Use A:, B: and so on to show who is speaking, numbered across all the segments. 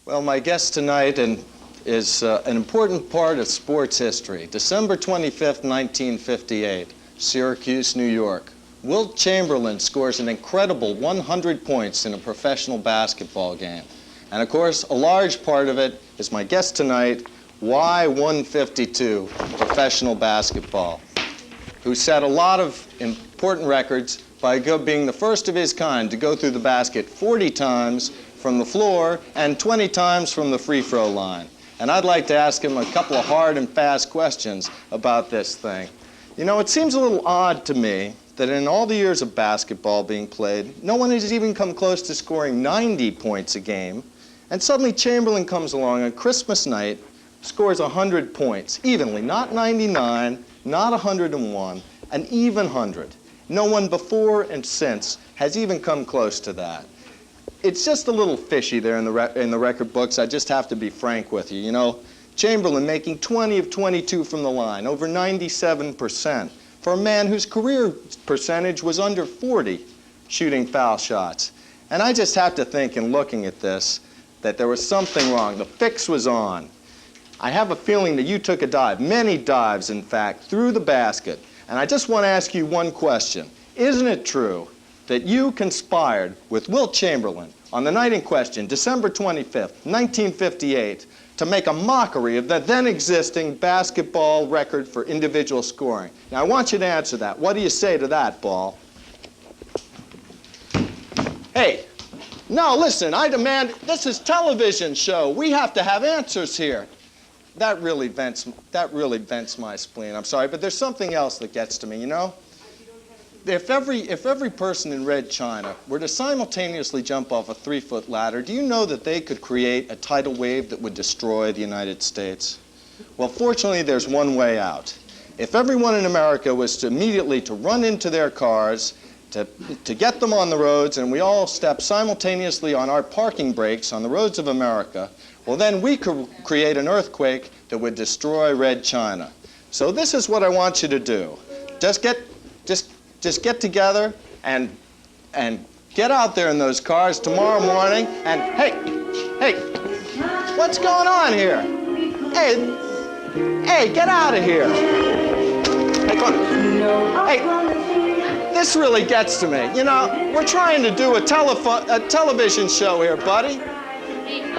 A: Well, my guest tonight is an important part of sports history. December 25th, 1958, Syracuse, New York. Wilt Chamberlain scores an incredible 100 points in a professional basketball game. And of course, a large part of it is my guest tonight, Y152, professional basketball, who set a lot of important records by being the first of his kind to go through the basket 40 times from the floor and 20 times from the free throw line. And I'd like to ask him a couple of hard and fast questions about this thing. You know, it seems a little odd to me that in all the years of basketball being played, no one has even come close to scoring 90 points a game. And suddenly Chamberlain comes along on Christmas night, scores 100 points, evenly, not 99, not 101, an even 100. No one before and since has even come close to that. It's just a little fishy there in the record books. I just have to be frank with you. You know, Chamberlain making 20 of 22 from the line, over 97%, for a man whose career percentage was under 40 shooting foul shots. And I just have to think in looking at this that there was something wrong. The fix was on. I have a feeling that you took a dive, many dives in fact, through the basket. And I just want to ask you one question. Isn't it true that you conspired with Wilt Chamberlain on the night in question, December 25th, 1958, to make a mockery of the then existing basketball record for individual scoring? Now, I want you to answer that. What do you say to that, Ball? Hey, no, listen, I demand, this is television show. We have to have answers here. That really vents my spleen. I'm sorry, but there's something else that gets to me, you know? If every person in Red China were to simultaneously jump off a 3-foot ladder, do you know that they could create a tidal wave that would destroy the United States? Well, fortunately, there's one way out. If everyone in America was to immediately run into their cars, to get them on the roads, and we all step simultaneously on our parking brakes on the roads of America, well, then we could create an earthquake that would destroy Red China. So this is what I want you to do. Just get together and get out there in those cars tomorrow morning and, hey, what's going on here? Hey, get out of here. Hey, come on. Hey, this really gets to me. You know, we're trying to do a television show here, buddy.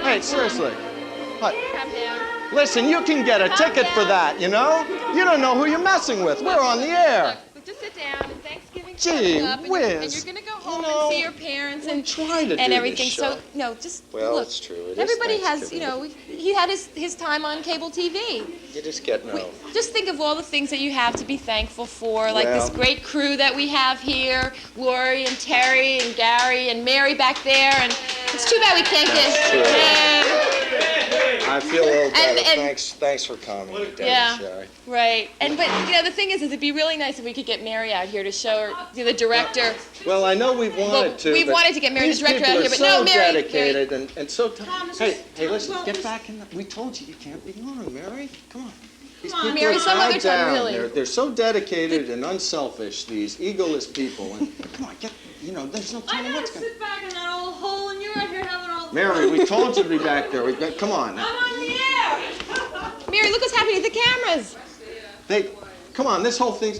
A: Hey, seriously. Listen, you can get a ticket for that, you know? You don't know who you're messing with. We're on the air.
B: Just sit down and Thanksgiving's
A: Gee
B: coming up, and
A: whiz.
B: you're going to go home and see your parents and everything.
A: Show.
B: So, no, just
A: well,
B: look.
A: It's true. It
B: everybody
A: is
B: has, you know, he had his time on cable TV.
A: You just get no.
B: Just think of all the things that you have to be thankful for, like this great crew that we have here, Lori and Terry and Gary and Mary back there, and it's too bad we can't
A: I feel a little better. Thanks for coming.
B: Yeah,
A: Sherry.
B: right. But you know, the thing is it'd be really nice if we could get Mary out here to show her, the director.
A: Well, I know we've wanted to.
B: We've wanted to get Mary, the director, out here, but no, Mary.
A: Dedicated and so. Hey, listen, get back in. We told you can't be gone, Mary. Come on.
B: Come on, Mary. Some other time, really.
A: They're so dedicated and unselfish. These egoless people. And come on, you know, there's no telling what's going.
C: Sit back in that old hole, and you're out here having all.
A: Mary, we told you to be back there. Come on.
C: I'm on the air.
B: Mary, look what's happening to the cameras.
A: Come on, this whole thing's.